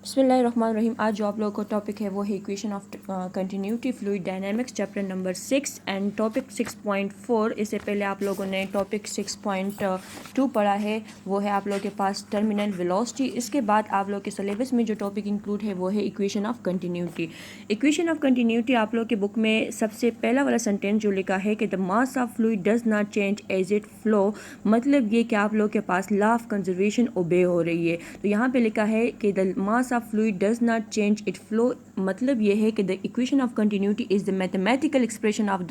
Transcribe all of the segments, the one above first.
बिस्मिल्लाहिर्रहमानिर्रहीम। आज जो आप लोगों को टॉपिक है वो है equation of continuity fluid dynamics, chapter number 6 and topic 6.4। इससे पहले आप लोगों ने टॉपिक 6.2 पढ़ा है, वो है आप लोगों के पास टर्मिनल वेलोसिटी। इसके बाद आप लोग के सिलेबस में जो टॉपिक इंक्लूड है वो है equation of continuity. Equation of continuity आप लोग के बुक में सबसे पहला वाला सेंटेंस जो लिखा है कि the mass of fluid does not change as it flow, मतलब ये कि आप लोग के पास लॉ ऑफ कंजर्वेशन ओबे हो रही है। तो यहाँ पे लिखा है कि the mass of fluid does not change its flow, मतलब ये है कि the equation of continuity is the mathematical expression of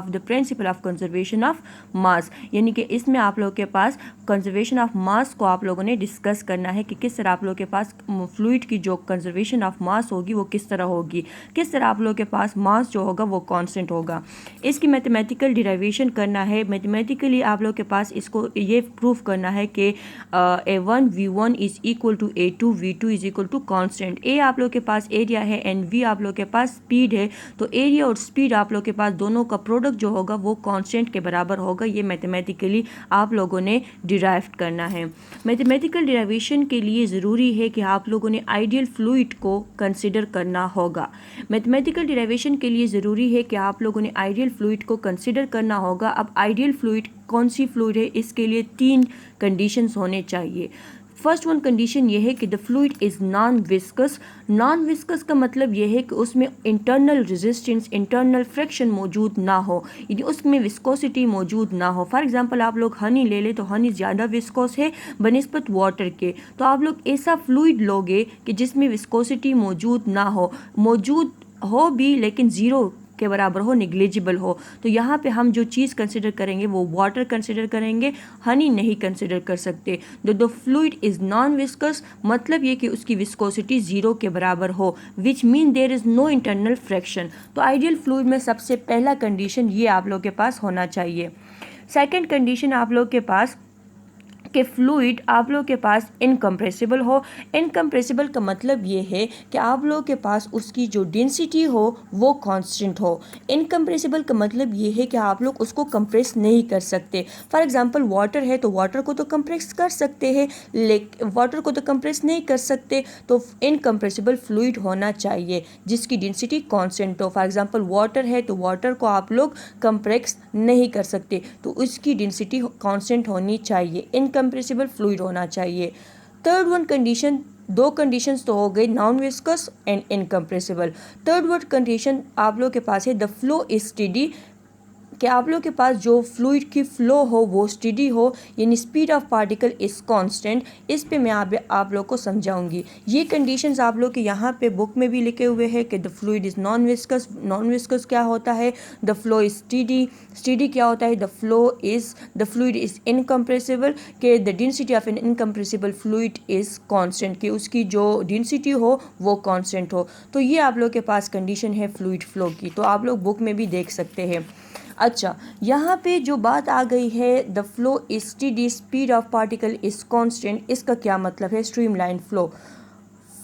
the principle of conservation of mass. यानी कि इसमें आप लोगों के पास कंजर्वेशन ऑफ मास को आप लोगों ने डिस्कस करना है कि किस तरह आप लोगों के पास फ्लूइड की जो कंजर्वेशन ऑफ मास होगी वो किस तरह होगी, किस तरह आप लोगों के पास मास जो होगा वो कांस्टेंट होगा। इसकी मैथमेटिकल डिराइवेशन करना है। मैथमेटिकली आप लोगों के पास इसको ये प्रूफ करना है कि A1 V1 is equal to A2 V2 is equal to constant. A आप लोग के पास एरिया है एंड वी आप लोग के पास स्पीड है, तो एरिया और स्पीड आप लोग के पास दोनों का प्रोडक्ट जो होगा वो कांस्टेंट के बराबर होगा। ये मैथमेटिकली आप लोगों ने डिराइव करना है। मैथमेटिकल डिराइवेशन के लिए ज़रूरी है कि आप लोगों ने आइडियल फ्लूइड को कंसिडर करना होगा। मैथमेटिकल डिराइवेशन के लिए ज़रूरी है कि आप लोगों ने आइडियल फ्लूइड को कंसिडर करना होगा। अब आइडियल फ्लूइड कौन सी फ्लूइड है, इसके लिए 3 कंडीशंस होने चाहिए। फर्स्ट वन कंडीशन ये है कि the fluid is non viscous. Non viscous का मतलब ये है कि उसमें इंटरनल रेजिस्टेंस, इंटरनल फ्रिक्शन मौजूद ना हो, यानी उसमें विस्कोसिटी मौजूद ना हो। फॉर एग्जांपल आप लोग हनी ले लें तो हनी ज़्यादा विस्कोस है बनिस्बत वाटर के, तो आप लोग ऐसा फ्लूइड लोगे कि जिसमें विस्कोसिटी मौजूद ना हो, मौजूद हो भी लेकिन ज़ीरो के बराबर हो, निग्लिजिबल हो। तो यहाँ पे हम जो चीज़ कंसिडर करेंगे वो वाटर कंसिडर करेंगे, हनी नहीं कंसिडर कर सकते। The fluid is non viscous, मतलब ये कि उसकी विस्कोसिटी ज़ीरो के बराबर हो, which mean there is no internal friction. तो आइडियल फ्लूइड में सबसे पहला कंडीशन ये आप लोग के पास होना चाहिए। सेकेंड कंडीशन आप लोग के पास कि फ्लूइड आप लोग के पास इनकम्प्रेसिबल हो। इनकम्प्रेसिबल का मतलब ये है कि आप लोग के पास उसकी जो डेंसिटी हो वो कांस्टेंट हो। इनकम्प्रेसिबल का मतलब ये है कि आप लोग उसको कंप्रेस नहीं कर सकते। फॉर एग्जांपल वाटर है तो वाटर को तो कंप्रेस कर सकते हैं, लेकिन वाटर को तो कंप्रेस नहीं कर सकते, तो इनकम्प्रेसिबल फ्लूइड होना चाहिए जिसकी डेंसिटी कांस्टेंट हो। फॉर एग्जांपल वाटर है तो वाटर को आप लोग कंप्रेस नहीं कर सकते, तो उसकी डेंसिटी कांस्टेंट होनी चाहिए, इनकम्प्रेसिबल फ्लूइड होना चाहिए। थर्ड वन कंडीशन, 2 कंडीशंस तो हो गई, non viscous and incompressible. Third one condition आप लोग के पास है द फ्लो इज स्टेडी, कि आप लोग के पास जो फ्लूइड की फ़्लो हो वो स्टेडी हो, यानी speed of particle is constant. इस पे मैं आप लोग को समझाऊंगी। ये कंडीशंस आप लोग के यहाँ पे बुक में भी लिखे हुए हैं कि the fluid is non viscous. Non viscous क्या होता है, the flow is steady. Steady क्या होता है, द फ्लूइड इज़ इनकम्प्रेसिबल, कि the density of an incompressible fluid is constant, कि उसकी जो डेंसिटी हो वो कांस्टेंट हो। तो ये आप लोग के पास कंडीशन है फ्लूइड फ्लो की, तो आप लोग बुक में भी देख सकते हैं। अच्छा, यहाँ पे जो बात आ गई है the flow is steady, speed of particle is constant, इसका क्या मतलब है। Streamline flow,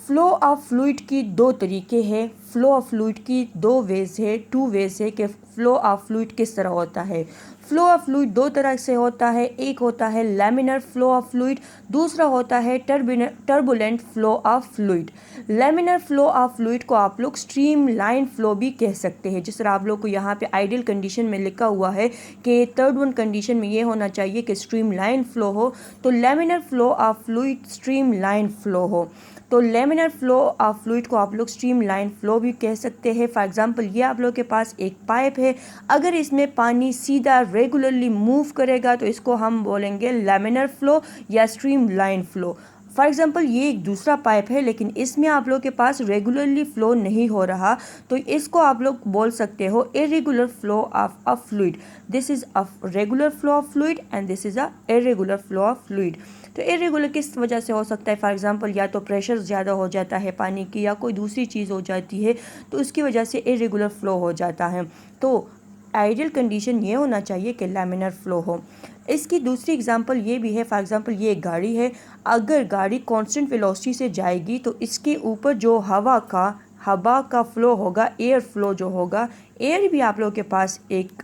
flow of fluid की 2 तरीके हैं, फ्लो ऑफ फ्लूइड की 2 वेज है, 2 वेज है कि फ्लो ऑफ फ्लूइड किस तरह होता है। फ्लो ऑफ फ्लूइड 2 तरह से होता है, एक होता है लैमिनर फ्लो ऑफ फ्लूइड, दूसरा होता है turbulent flow of fluid. Laminar flow of fluid को आप लोग स्ट्रीम लाइन फ्लो भी कह सकते हैं। जिस तरह आप लोग को यहाँ पे आइडियल कंडीशन में लिखा हुआ है कि थर्ड वन कंडीशन में ये होना चाहिए कि स्ट्रीम लाइन फ्लो हो, तो laminar flow of fluid stream line flow हो। तो लेमिनर फ्लो ऑफ फ्लूइड को आप लोग स्ट्रीम लाइन फ्लो भी कह सकते हैं। फॉर एग्जांपल ये आप लोग के पास एक पाइप है, अगर इसमें पानी सीधा रेगुलरली मूव करेगा तो इसको हम बोलेंगे लेमिनर फ्लो या stream line flow. For example ये एक दूसरा पाइप है लेकिन इसमें आप लोग के पास रेगुलरली फ्लो नहीं हो रहा, तो इसको आप लोग बोल सकते हो irregular flow of a fluid. This is a regular flow of fluid and this is a irregular flow of fluid. तो इरेगुलर किस वजह से हो सकता है, फॉर एग्जांपल या तो प्रेशर ज़्यादा हो जाता है पानी की या कोई दूसरी चीज़ हो जाती है, तो उसकी वजह से इरेगुलर फ्लो हो जाता है। तो आइडियल कंडीशन ये होना चाहिए कि लैमिनर फ्लो हो। इसकी दूसरी एग्जांपल ये भी है, फॉर एग्जांपल ये एक गाड़ी है, अगर गाड़ी कांस्टेंट वेलोसिटी से जाएगी तो इसके ऊपर जो हवा का फ्लो होगा, एयर फ्लो जो होगा, एयर भी आप लोग के पास एक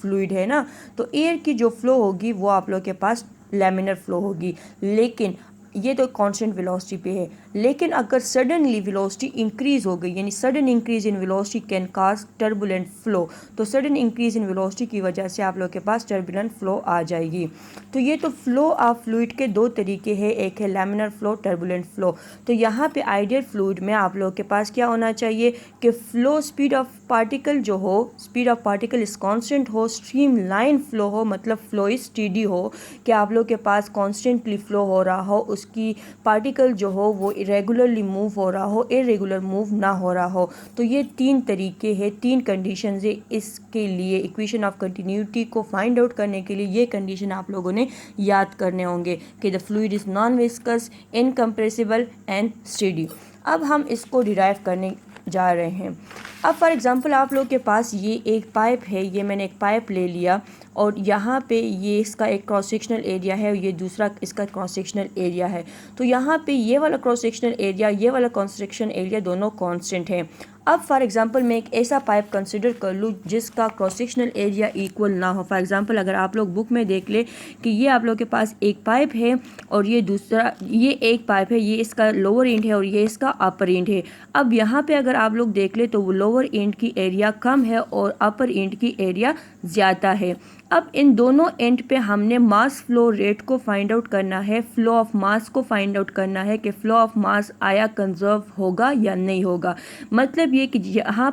फ्लूइड है ना, तो एयर की जो फ्लो होगी वो आप लोग के पास लैमिनर फ्लो होगी। लेकिन ये तो कांस्टेंट वेलोसिटी पे है, लेकिन अगर सडनली वेलोसिटी इंक्रीज हो गई, यानी sudden increase in velocity can cause turbulent flow, तो सडन इंक्रीज इन वेलोसिटी की वजह से आप लोग के पास टर्बुलेंट फ्लो आ जाएगी। तो ये तो फ्लो ऑफ फ्लूइड के दो तरीके हैं, एक है लैमिनर फ्लो, टर्बुलेंट फ्लो। तो यहाँ पे आइडियल फ्लूइड में आप लोग के पास क्या होना चाहिए कि फ्लो स्पीड ऑफ पार्टिकल जो हो, speed of particle is constant हो, स्ट्रीम लाइन फ्लो हो, मतलब फ्लो इज स्टेडी हो, कि आप लोग के पास कॉन्स्टेंटली फ्लो हो रहा हो, उसकी पार्टिकल जो हो वो इरेगुलरली मूव हो रहा हो, इरेगुलर मूव ना हो रहा हो। तो ये तीन तरीके हैं, तीन कंडीशंस है इसके लिए, इक्वेशन ऑफ कंटिन्यूटी को फाइंड आउट करने के लिए ये कंडीशन आप लोगों ने याद करने होंगे कि the fluid is non viscous, incompressible and steady. अब हम इसको डिराइव करने जा रहे हैं। अब फॉर एग्जांपल आप लोग के पास ये एक पाइप है, ये मैंने एक पाइप ले लिया और यहाँ पे ये इसका एक क्रॉस सेक्शनल एरिया है और ये दूसरा इसका क्रॉस सेक्शनल एरिया है। तो यहाँ पे ये वाला क्रॉस सेक्शनल एरिया, ये वाला क्रॉस सेक्शनल एरिया दोनों कांस्टेंट है। अब फॉर एग्जांपल मैं एक ऐसा पाइप कंसिडर कर लूँ जिसका क्रॉस सेक्शनल एरिया इक्वल ना हो। फॉर एग्जांपल अगर आप लोग बुक में देख ले कि ये आप लोग के पास एक पाइप है और ये दूसरा, ये एक पाइप है, ये इसका लोअर एंड है और ये इसका अपर एंड है। अब यहाँ पे अगर आप लोग देख ले तो वो लोअर एंड की एरिया कम है और अपर एंड की एरिया ज़्यादा है। अब इन दोनों एंड पे हमने मास फ्लो रेट को फाइंड आउट करना है, फ्लो ऑफ मास को फाइंड आउट करना है कि फ्लो ऑफ मास आया कंजर्व होगा या नहीं होगा। मतलब ये कि यहाँ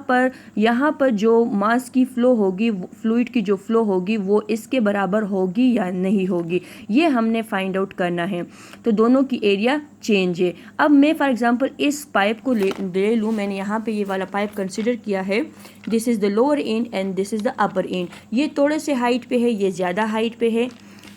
पर जो मास की फ्लो होगी, फ्लूइड की जो फ्लो होगी वो इसके बराबर होगी या नहीं होगी, ये हमने फाइंड आउट करना है। तो दोनों की एरिया चेंज है। अब मैं फॉर एग्जांपल इस पाइप को ले लूँ, मैंने यहाँ पे ये वाला पाइप कंसिडर किया है, this is the lower and and this is the upper and. ये थोड़े से हाइट पे है, ये ज़्यादा हाइट पे है।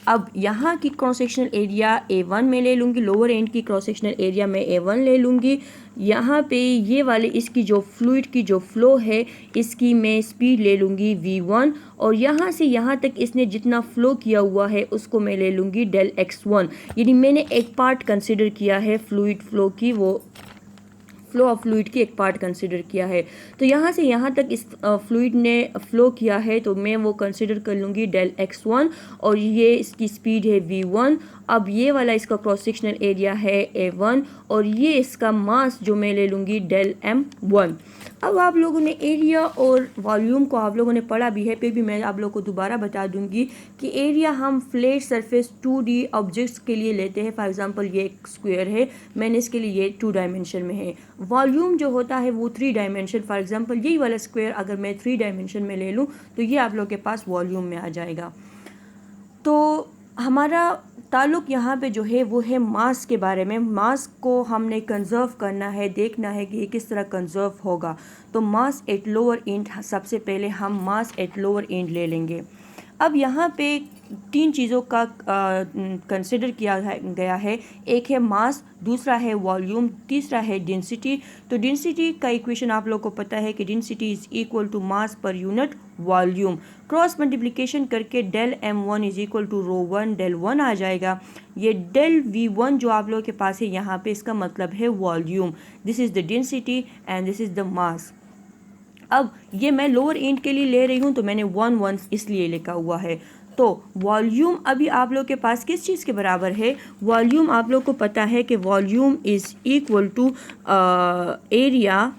अब यहाँ की क्रॉस सेक्शनल एरिया A1 में ले लूँगी, लोअर एंड की क्रॉस सेक्शनल एरिया में A1 ले लूँगी। यहाँ पे ये वाले इसकी जो फ्लूइड की जो फ्लो है इसकी मैं स्पीड ले लूँगी V1 और यहाँ से यहाँ तक इसने जितना फ्लो किया हुआ है उसको मैं ले लूँगी डेल x1। यानी मैंने एक पार्ट कंसिडर किया है फ्लूइड फ्लो की, वो फ्लो ऑफ फ्लूइड की एक पार्ट कंसिडर किया है। तो यहाँ से यहाँ तक इस फ्लूइड ने फ्लो किया है तो मैं वो कंसिडर कर लूँगी डेल x1 और ये इसकी स्पीड है v1। अब ये वाला इसका क्रॉस सेक्शनल एरिया है a1 और ये इसका मास जो मैं ले लूँगी डेल m1। अब आप लोगों ने एरिया और वॉल्यूम को आप लोगों ने पढ़ा भी है, फिर भी मैं आप लोगों को दोबारा बता दूंगी कि एरिया हम फ्लैट सरफेस 2D ऑब्जेक्ट्स के लिए लेते हैं। फॉर एग्जांपल ये एक स्क्वायर है, मैंने इसके लिए ये 2 डायमेंशन में है। वॉल्यूम जो होता है वो 3 डायमेंशन, फॉर एग्जांपल यही वाला स्क्वायर अगर मैं 3 डायमेंशन में ले लूँ तो ये आप लोग के पास वॉल्यूम में आ जाएगा। तो हमारा ताल्लुक यहाँ पे जो है वो है मास के बारे में। मास को हमने कंजर्व करना है, देखना है कि ये किस तरह कंजर्व होगा। तो मास एट लोअर एंड, सबसे पहले हम मास एट लोअर एंड ले लेंगे। अब यहाँ पे 3 चीज़ों का कंसिडर किया गया है, एक है मास, दूसरा है वॉल्यूम, तीसरा है डेंसिटी। तो डेंसिटी का इक्वेशन आप लोग को पता है कि density is equal to mass per unit volume. Cross multiplication करके del m1 is equal to ρ1 del 1 आ जाएगा। ये डेल v1 जो आप लोगों के पास है यहाँ पे इसका मतलब है volume. This is the density and this is the mass. अब ये मैं लोअर एंड के लिए ले रही हूँ तो मैंने 1 इसलिए लिखा हुआ है। तो वॉल्यूम अभी आप लोग के पास किस चीज़ के बराबर है? वॉल्यूम आप लोग को पता है कि volume is equal to area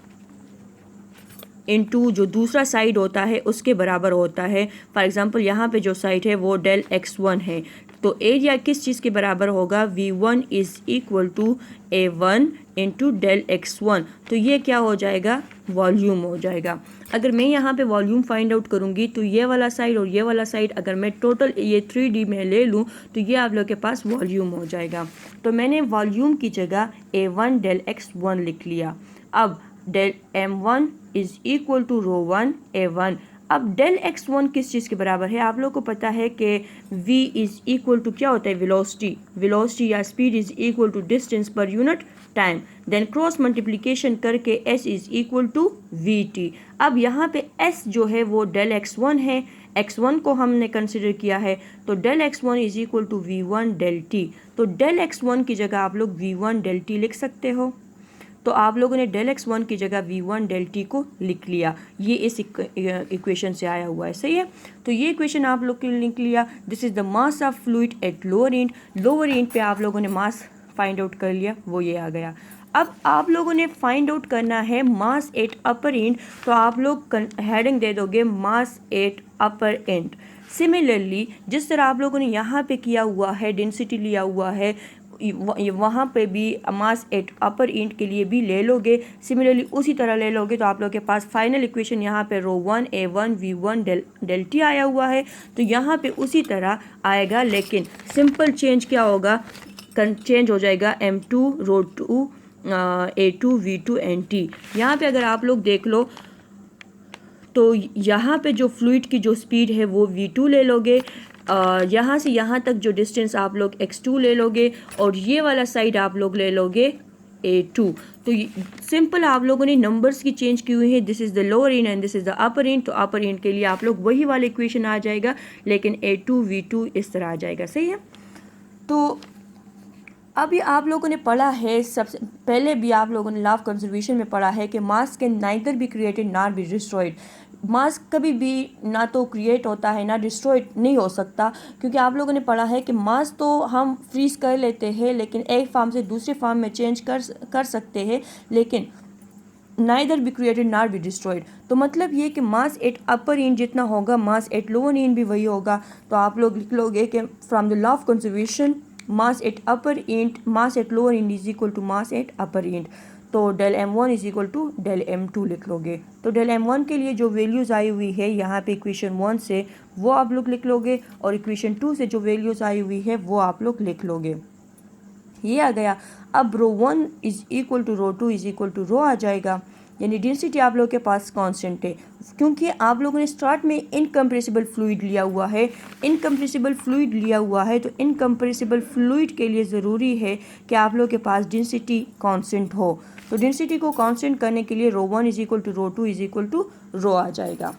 into जो दूसरा साइड होता है उसके बराबर होता है। फॉर एग्जांपल यहाँ पे जो साइड है वो डेल x1 है, तो एरिया किस चीज़ के बराबर होगा? v1 is equal to a1 into del x1। तो ये क्या हो जाएगा? वॉल्यूम हो जाएगा। अगर मैं यहाँ पे वॉल्यूम फाइंड आउट करूँगी तो ये वाला साइड और ये वाला साइड अगर मैं टोटल ये 3D में ले लूँ तो ये आप लोग के पास वॉल्यूम हो जाएगा। तो मैंने वॉल्यूम की जगह a1 डेल x1 लिख लिया। अब del m1 is equal to ρ1 a1। अब डेल x1 किस चीज़ के बराबर है? आप लोग को पता है कि v इज़ इक्वल टू क्या होता है? वेलोसिटी। वेलोसिटी या speed is equal to distance per unit time. Then cross multiplication करके s is equal to vt। अब यहाँ पे s जो है वो डेल x1 है, x1 को हमने कंसिडर किया है, तो del x1 is equal to v1 del t। तो डेल x1 की जगह आप लोग v1 डेल t लिख सकते हो। तो आप लोगों ने डेल x1 की जगह v1 डेल t को लिख लिया। ये इस इक्वेशन से आया हुआ है, सही है। तो ये इक्वेशन आप लोग ने लिख लिया। This is the mass of fluid eight lower and. Lower and पे आप लोगों ने मास फाइंड आउट कर लिया, वो ये आ गया। अब आप लोगों ने फाइंड आउट करना है मास एट अपर एंड, तो आप लोग हेडिंग दे दोगे मास एट अपर एंड। सिमिलरली जिस तरह आप लोगों ने यहाँ पे किया हुआ है, डेंसिटी लिया हुआ है, वहाँ पे भी मास एट अपर एंड के लिए भी ले लोगे, सिमिलरली उसी तरह ले लोगे। तो आप लोगों के पास फाइनल इक्वेशन यहाँ पे रो 1 A1 V1 डेल टी आया हुआ है, तो यहाँ पे उसी तरह आएगा, लेकिन सिंपल चेंज क्या होगा, चेंज हो जाएगा M2 row 2 A2 V2 and T। यहाँ पे अगर आप लोग देख लो तो यहाँ पे जो फ्लूइड की जो स्पीड है वो V2 ले लोगे, यहाँ से यहाँ तक जो डिस्टेंस आप लोग x2 ले लोगे, और ये वाला साइड आप लोग ले लोगे A2। तो सिंपल आप लोगों ने नंबर्स की चेंज की हुई है, this is the lower and and this is the upper end. तो अपर एंड के लिए आप लोग वही वाला इक्वेशन आ जाएगा, लेकिन A2 V2 इस तरह आ जाएगा, सही है। तो अभी आप लोगों ने पढ़ा है, सबसे पहले भी आप लोगों ने लॉ ऑफ कंजर्वेशन में पढ़ा है कि mass can neither be created nor be destroyed. Mass कभी भी ना तो क्रिएट होता है ना डिस्ट्रॉयड नहीं हो सकता, क्योंकि आप लोगों ने पढ़ा है कि मास तो हम फ्रीज कर लेते हैं, लेकिन एक फॉर्म से दूसरे फॉर्म में चेंज कर सकते हैं, लेकिन neither be created nor be destroyed. तो मतलब ये कि मास एट अपर एंड जितना होगा मास एट लोअर एंड भी वही होगा। तो आप लोग लिख लोगे कि from the law of conservation mass at upper end mass at lower end is equal to mass at upper end. तो del M1 is equal to del M2 लिख लोगे। तो डेल M1 के लिए जो वैल्यूज़ आई हुई है यहाँ पे इक्वेशन 1 से वो आप लोग लिख लोगे, और इक्वेशन 2 से जो वैल्यूज़ आई हुई है वो आप लोग लिख लोगे, ये आ गया। अब rho 1 is equal to rho 2 is equal to rho आ जाएगा, यानी डेंसिटी आप लोगों के पास कांस्टेंट है, क्योंकि आप लोगों ने स्टार्ट में इनकम्प्रेसिबल फ्लूइड लिया हुआ है। इनकम्प्रेसिबल फ्लूइड लिया हुआ है तो इनकम्प्रेसिबल फ्लूइड के लिए ज़रूरी है कि आप लोगों के पास डेंसिटी कांस्टेंट हो। तो डेंसिटी को कांस्टेंट करने के लिए rho 1 is equal to rho 2 is equal to rho आ जाएगा।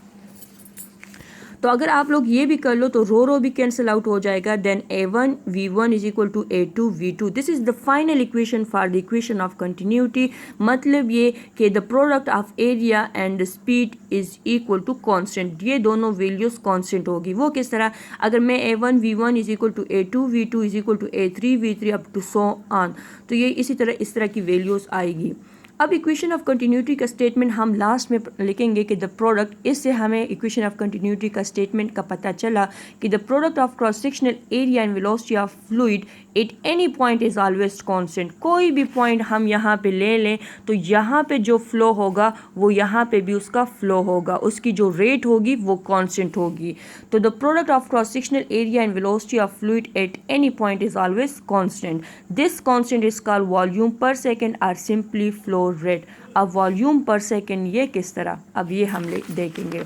तो अगर आप लोग ये भी कर लो तो रो भी कैंसिल आउट हो जाएगा, then A1 V1 is equal to A2 V2। This is the final equation for the equation of continuity. मतलब ये कि the product of area and speed is equal to constant, ये दोनों वैल्यूज कांस्टेंट होगी। वो किस तरह, अगर मैं A1 V1 is equal to A2 V2 is equal to A3 V3 up to so on, तो ये इस तरह की वैल्यूज आएगी। अब इक्वेशन ऑफ कंटिन्यूटी का स्टेटमेंट हम लास्ट में लिखेंगे कि द प्रोडक्ट, इससे हमें इक्वेशन ऑफ कंटिन्यूटी का स्टेटमेंट का पता चला कि the product of cross sectional area and velocity of fluid at any point is always constant. कोई भी पॉइंट हम यहाँ पे ले लें तो यहाँ पे जो फ्लो होगा वो यहाँ पे भी उसका फ्लो होगा, उसकी जो रेट होगी वो कांस्टेंट होगी। तो the product of cross sectional area and velocity of fluid at any point is always constant. This constant is called volume पर सेकेंड और सिंपली फ्लो रेट। अब वॉल्यूम पर सेकेंड ये किस तरह, अब ये हम देखेंगे।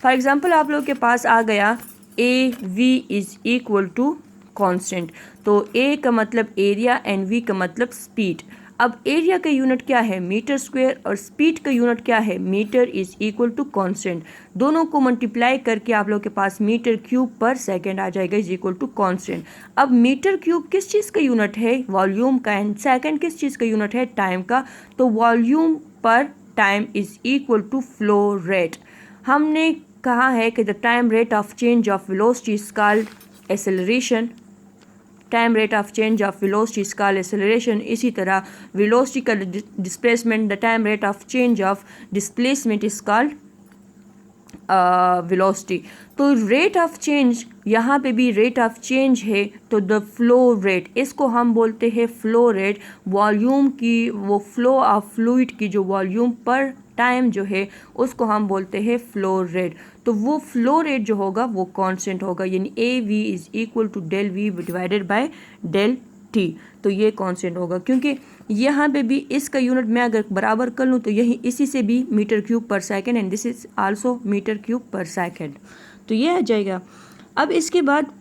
फॉर एग्जांपल आप लोग के पास आ गया AV is equal to constant, तो A का मतलब एरिया एंड V का मतलब स्पीड। अब एरिया का यूनिट क्या है, मीटर स्क्वायर, और स्पीड का यूनिट क्या है, metre is equal to constant. दोनों को मल्टीप्लाई करके आप लोग के पास मीटर क्यूब पर सेकंड आ जाएगा इज इक्वल टू कांस्टेंट। अब मीटर क्यूब किस चीज़ का यूनिट है, वॉल्यूम का, एंड सेकंड किस चीज़ का यूनिट है, टाइम का। तो volume per time is equal to flow rate. हमने कहा है कि the time rate of change of velocity is called acceleration. Time rate of change of velocity is called acceleration. इसी तरह वेलोसिटी का displacement, the time rate of change of displacement is called velocity. तो rate of change, यहाँ पे भी rate of change है, तो the flow rate, इसको हम बोलते हैं फ्लो रेट। वॉल्यूम की, वो फ्लो ऑफ फ्लूइड की जो वॉल्यूम पर टाइम जो है उसको हम बोलते हैं फ्लो रेट। तो वो फ्लो रेट जो होगा वो कांस्टेंट होगा, यानी AV is equal to del V divided by del T। तो ये कांस्टेंट होगा, क्योंकि यहाँ पे भी इसका यूनिट मैं अगर बराबर कर लूँ तो यही इसी से भी metre cube per second, and this is also metre cube per second. तो ये आ जाएगा। अब इसके बाद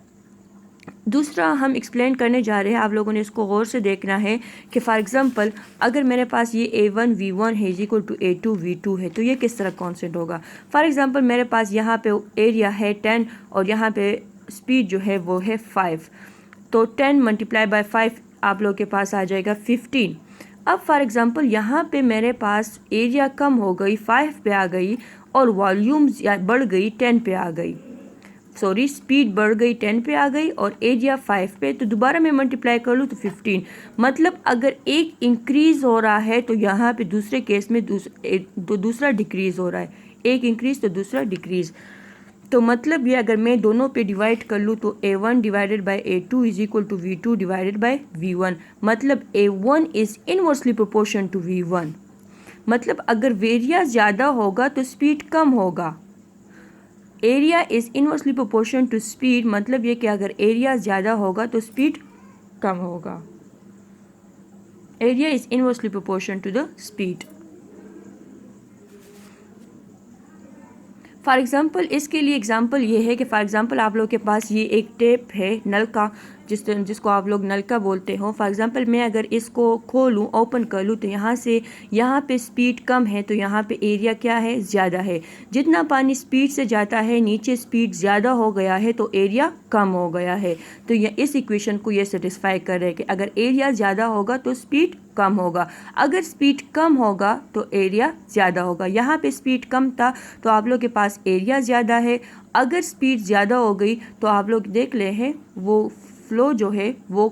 दूसरा हम एक्सप्लेन करने जा रहे हैं, आप लोगों ने इसको गौर से देखना है कि फॉर एग्जांपल अगर मेरे पास ये A1 V1 है is equal to A2 V2 है, तो ये किस तरह कांस्टेंट होगा। फॉर एग्जांपल मेरे पास यहाँ पे एरिया है 10 और यहाँ पे स्पीड जो है वो है 5, तो 10 मल्टीप्लाई बाय 5 आप लोग के पास आ जाएगा 15। अब फॉर एग्जांपल यहाँ पे मेरे पास एरिया कम हो गई, 5 पे आ गई, और वॉल्यूम बढ़ गई, 10 पे आ गई। सॉरी स्पीड बढ़ गई 10 पे आ गई और एरिया 5 पे, तो दोबारा मैं मल्टीप्लाई कर लूँ तो 15। मतलब अगर एक इंक्रीज़ हो रहा है तो यहाँ पे दूसरे केस में दूसरा डिक्रीज़ हो रहा है, एक इंक्रीज़ तो दूसरा डिक्रीज़। तो मतलब ये अगर मैं दोनों पे डिवाइड कर लूँ तो A1 divided by A2 is equal to V2 divided by V1। मतलब A1 is inversely proportion to V1। मतलब अगर एरिया ज़्यादा होगा तो स्पीड कम होगा। Area is inversely proportion to speed, मतलब ये कि अगर एरिया ज़्यादा होगा तो स्पीड कम होगा। Area is inversely proportion to the speed. For example इसके लिए एग्ज़ाम्पल ये है कि फॉर एग्ज़ाम्पल आप लोग के पास ये एक टेप है नल का, जिसको आप लोग नल का बोलते हो। फॉर एग्ज़ाम्पल मैं अगर इसको खोलूँ, ओपन कर लूँ, तो यहाँ पे स्पीड कम है तो यहाँ पे एरिया क्या है, ज़्यादा है। जितना पानी स्पीड से जाता है नीचे स्पीड ज़्यादा हो गया है तो एरिया कम हो गया है। तो ये इस इक्वेशन को ये सेटिस्फाई कर रहे हैं कि अगर एरिया ज़्यादा होगा तो स्पीड कम होगा, अगर स्पीड कम होगा तो एरिया ज़्यादा होगा। यहाँ पे स्पीड कम था तो आप लोग के पास एरिया ज़्यादा है। अगर स्पीड ज़्यादा हो गई तो आप लोग देख ले हैं वो फ्लो जो है वो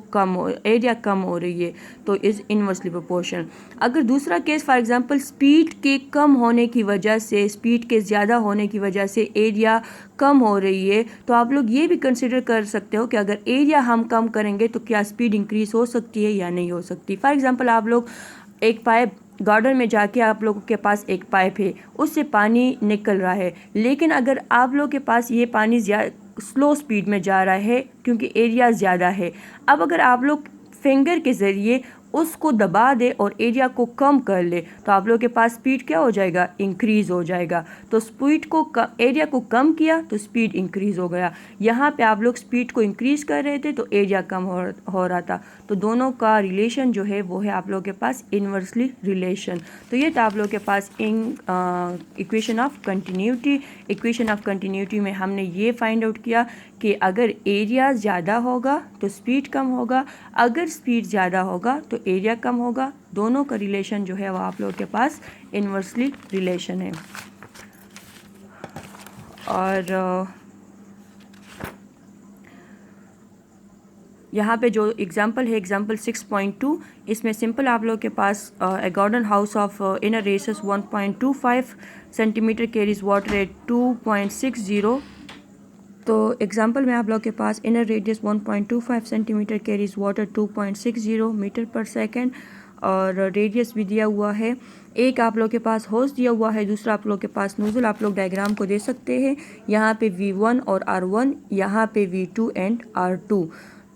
एरिया कम हो रही है, तो इज़ इनवर्सली प्रोपोर्शन। अगर दूसरा केस फॉर एग्जांपल स्पीड के कम होने की वजह से, स्पीड के ज़्यादा होने की वजह से एरिया कम हो रही है, तो आप लोग ये भी कंसिडर कर सकते हो कि अगर एरिया हम कम करेंगे तो क्या स्पीड इंक्रीज़ हो सकती है या नहीं हो सकती। फॉर एग्ज़ाम्पल आप लोग एक पाइप गार्डन में जाके आप लोगों के पास एक पाइप है, उससे पानी निकल रहा है, लेकिन अगर आप लोगों के पास ये पानी स्लो स्पीड में जा रहा है क्योंकि एरिया ज़्यादा है। अब अगर आप लोग फिंगर के ज़रिए उसको दबा दे और एरिया को कम कर ले तो आप लोगों के पास स्पीड क्या हो जाएगा, इंक्रीज़ हो जाएगा। तो स्पीड को एरिया को कम किया तो स्पीड इंक्रीज़ हो गया। यहाँ पे आप लोग स्पीड को इंक्रीज़ कर रहे थे तो एरिया कम हो रहा था। तो दोनों का रिलेशन जो है वो है आप लोगों के पास इन्वर्सली रिलेशन। तो ये था आप लोगों के पास equation of continuity. Equation of continuity में हमने ये फाइंड आउट किया कि अगर एरिया ज़्यादा होगा तो स्पीड कम होगा, अगर स्पीड ज़्यादा होगा तो एरिया कम होगा। दोनों का रिलेशन जो है वो आप लोगों के पास इन्वर्सली रिलेशन है। और यहाँ पे जो एग्जांपल है एग्जांपल 6.2, इसमें सिंपल आप लोगों के पास a garden house of inner radius 1.25 centimetre carries water at 2.60। तो एग्जांपल में आप लोग के पास inner radius 1.25 centimetre carries water 2.60 metre per second, और रेडियस भी दिया हुआ है। एक आप लोग के पास होस दिया हुआ है, दूसरा आप लोग के पास नोजल। आप लोग डायग्राम को दे सकते हैं, यहाँ पे V1 और R1, यहाँ पे V2 एंड R2।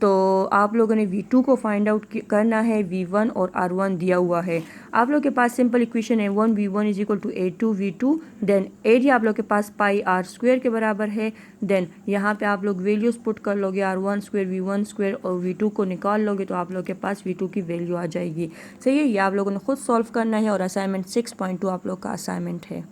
तो आप लोगों ने V2 को फाइंड आउट करना है, V1 और R1 दिया हुआ है। आप लोग के पास सिंपल इक्वेशन है 1V1 is equal to A2V2। Then area आप लोग के पास पाई R स्क्वायर के बराबर है। देन यहाँ पे आप लोग वैल्यूज़ पुट कर लोगे, R1 स्क्वायर, V1 स्क्वायर और V2 को निकाल लोगे तो आप लोग के पास V2 की वैल्यू आ जाएगी। सही है, ये आप लोगों ने खुद सॉल्व करना है और असाइनमेंट 6.2 आप लोग का असाइनमेंट है।